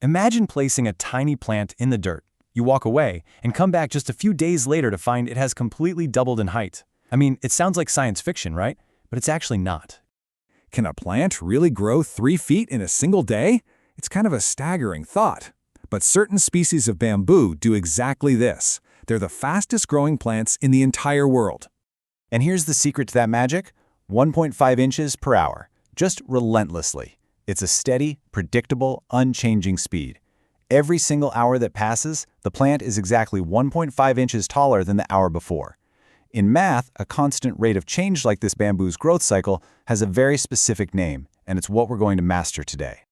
Imagine placing a tiny plant in the dirt. You walk away and come back just a few days later to find it has completely doubled in height. I mean, it sounds like science fiction, right? But it's actually not. Can a plant really grow 3 feet in a single day? It's kind of a staggering thought. But certain species of bamboo do exactly this. They're the fastest growing plants in the entire world. And here's the secret to that magic: 1.5 inches per hour, just relentlessly. It's a steady, predictable, unchanging speed. Every single hour that passes, the plant is exactly 1.5 inches taller than the hour before. In math, a constant rate of change like this bamboo's growth cycle has a very specific name, and it's what we're going to master today.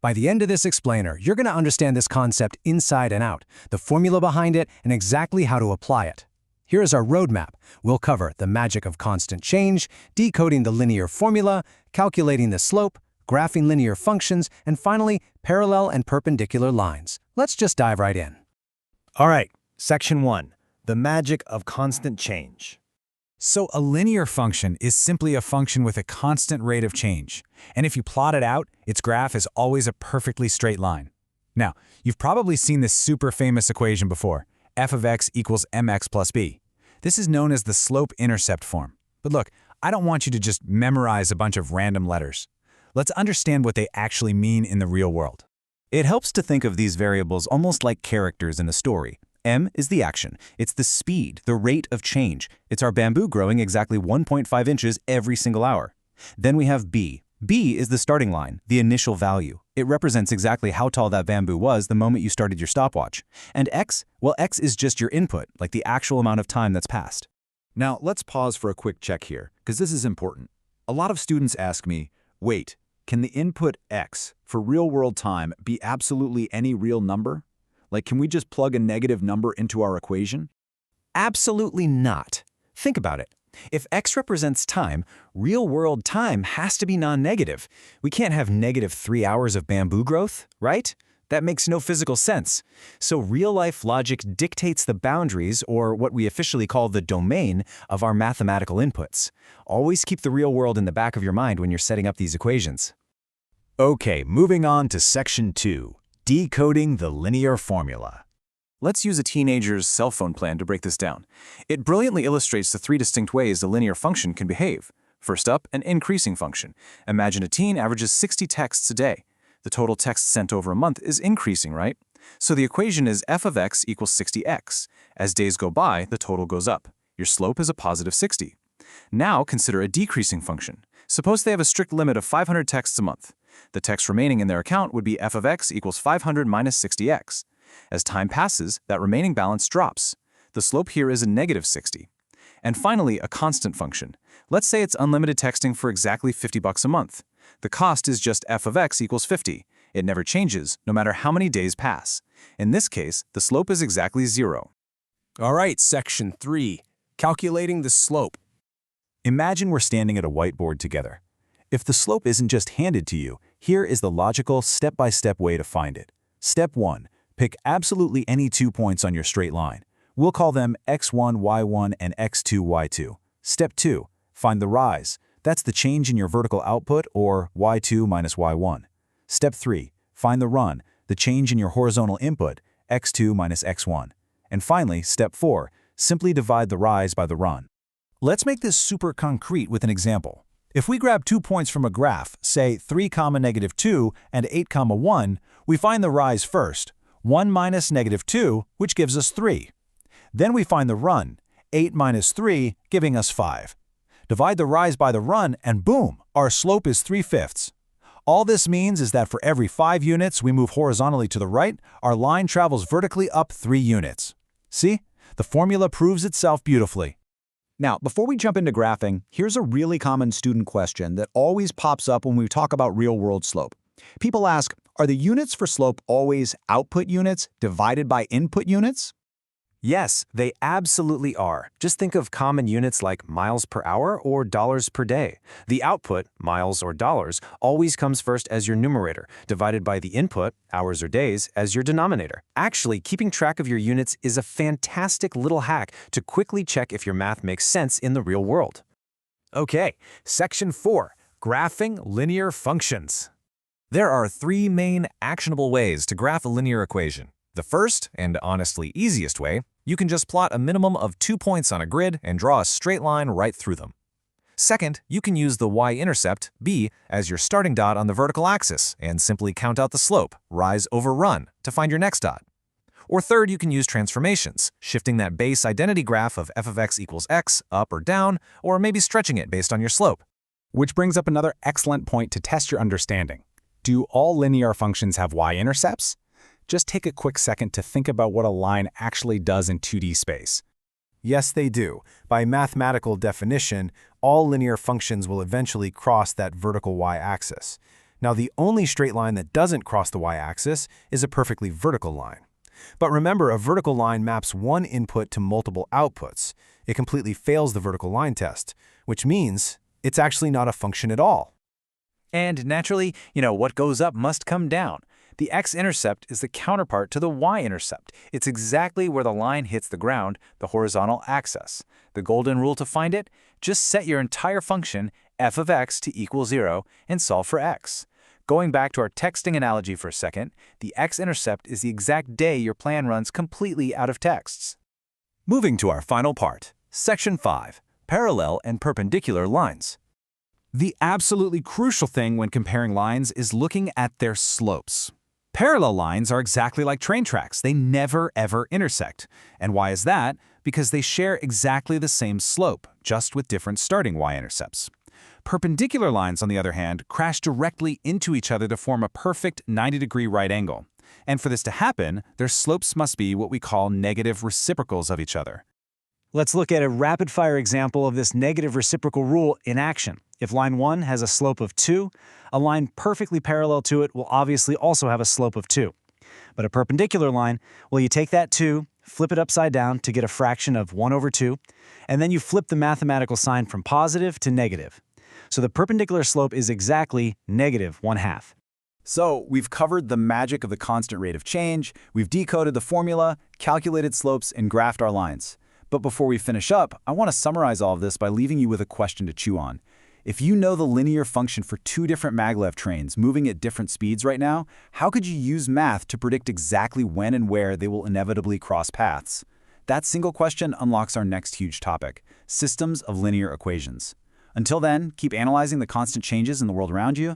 By the end of this explainer, you're going to understand this concept inside and out, the formula behind it, and exactly how to apply it. Here is our roadmap. We'll cover the magic of constant change, decoding the linear formula, calculating the slope, graphing linear functions, and finally, parallel and perpendicular lines. Let's just dive right in. All right, Section 1. The magic of constant change. So a linear function is simply a function with a constant rate of change. And if you plot it out, its graph is always a perfectly straight line. Now, you've probably seen this super famous equation before, f of x equals mx plus b. This is known as the slope-intercept form. But look, I don't want you to just memorize a bunch of random letters. Let's understand what they actually mean in the real world. It helps to think of these variables almost like characters in a story. M is the action. It's the speed, the rate of change. It's our bamboo growing exactly 1.5 inches every single hour. Then we have B. B is the starting line, the initial value. It represents exactly how tall that bamboo was the moment you started your stopwatch. And X? Well, X is just your input, like the actual amount of time that's passed. Now, let's pause for a quick check here, because this is important. A lot of students ask me, wait, can the input X for real-world time be absolutely any real number? Like, can we just plug a negative number into our equation? Absolutely not. Think about it. If X represents time, real-world time has to be non-negative. We can't have negative 3 hours of bamboo growth, right? That makes no physical sense. So real-life logic dictates the boundaries, or what we officially call the domain, of our mathematical inputs. Always keep the real world in the back of your mind when you're setting up these equations. Okay, moving on to Section 2. Decoding the linear formula. Let's use a teenager's cell phone plan to break this down. It brilliantly illustrates the 3 distinct ways a linear function can behave. First up, an increasing function. Imagine a teen averages 60 texts a day. The total text sent over a month is increasing, right? So the equation is f of x equals 60x. As days go by, the total goes up. Your slope is a positive 60. Now consider a decreasing function. Suppose they have a strict limit of 500 texts a month. The text remaining in their account would be f of x equals 500 minus 60x. As time passes, that remaining balance drops. The slope here is a negative 60. And finally, a constant function. Let's say it's unlimited texting for exactly $50 a month. The cost is just f of x equals 50. It never changes, no matter how many days pass. In this case, the slope is exactly 0. All right, Section 3. Calculating the slope. Imagine we're standing at a whiteboard together. If the slope isn't just handed to you, here is the logical step-by-step way to find it. Step 1. Pick absolutely any 2 points on your straight line. We'll call them x1, y1, and x2, y2. Step 2. Find the rise. That's the change in your vertical output, or y2 minus y1. Step 3. Find the run, the change in your horizontal input, x2 minus x1. And finally, Step 4. Simply divide the rise by the run. Let's make this super concrete with an example. If we grab 2 points from a graph, say 3, -2 and 8, 1, we find the rise first, 1 minus -2, which gives us 3. Then we find the run, 8 minus 3, giving us 5. Divide the rise by the run, and boom, our slope is 3/5. All this means is that for every 5 units we move horizontally to the right, our line travels vertically up 3 units. See? The formula proves itself beautifully. Now, before we jump into graphing, here's a really common student question that always pops up when we talk about real-world slope. People ask, are the units for slope always output units divided by input units? Yes, they absolutely are. Just think of common units like miles per hour or dollars per day. The output, miles or dollars, always comes first as your numerator, divided by the input, hours or days, as your denominator. Actually, keeping track of your units is a fantastic little hack to quickly check if your math makes sense in the real world. Okay, Section 4. Graphing linear functions. There are three main actionable ways to graph a linear equation. The first, and honestly easiest way, you can just plot a minimum of 2 points on a grid and draw a straight line right through them. Second, you can use the y-intercept, b, as your starting dot on the vertical axis and simply count out the slope, rise over run, to find your next dot. Or third, you can use transformations, shifting that base identity graph of f of x equals x up or down, or maybe stretching it based on your slope. Which brings up another excellent point to test your understanding. Do all linear functions have y-intercepts? Just take a quick second to think about what a line actually does in 2D space. Yes, they do. By mathematical definition, all linear functions will eventually cross that vertical y-axis. Now, the only straight line that doesn't cross the y-axis is a perfectly vertical line. But remember, a vertical line maps one input to multiple outputs. It completely fails the vertical line test, which means it's actually not a function at all. And naturally, what goes up must come down. The x-intercept is the counterpart to the y-intercept. It's exactly where the line hits the ground, the horizontal axis. The golden rule to find it? Just set your entire function, f of x, to equal 0 and solve for x. Going back to our texting analogy for a second, the x-intercept is the exact day your plan runs completely out of texts. Moving to our final part, Section 5, Parallel and Perpendicular Lines. The absolutely crucial thing when comparing lines is looking at their slopes. Parallel lines are exactly like train tracks. They never, ever intersect. And why is that? Because they share exactly the same slope, just with different starting y-intercepts. Perpendicular lines, on the other hand, crash directly into each other to form a perfect 90-degree right angle. And for this to happen, their slopes must be what we call negative reciprocals of each other. Let's look at a rapid-fire example of this negative reciprocal rule in action. If line 1 has a slope of 2, a line perfectly parallel to it will obviously also have a slope of 2. But a perpendicular line, well, you take that 2, flip it upside down to get a fraction of 1 over 2, and then you flip the mathematical sign from positive to negative. So the perpendicular slope is exactly negative 1/2. So we've covered the magic of the constant rate of change, we've decoded the formula, calculated slopes, and graphed our lines. But before we finish up, I want to summarize all of this by leaving you with a question to chew on. If you know the linear function for two different maglev trains moving at different speeds right now, how could you use math to predict exactly when and where they will inevitably cross paths? That single question unlocks our next huge topic, systems of linear equations. Until then, keep analyzing the constant changes in the world around you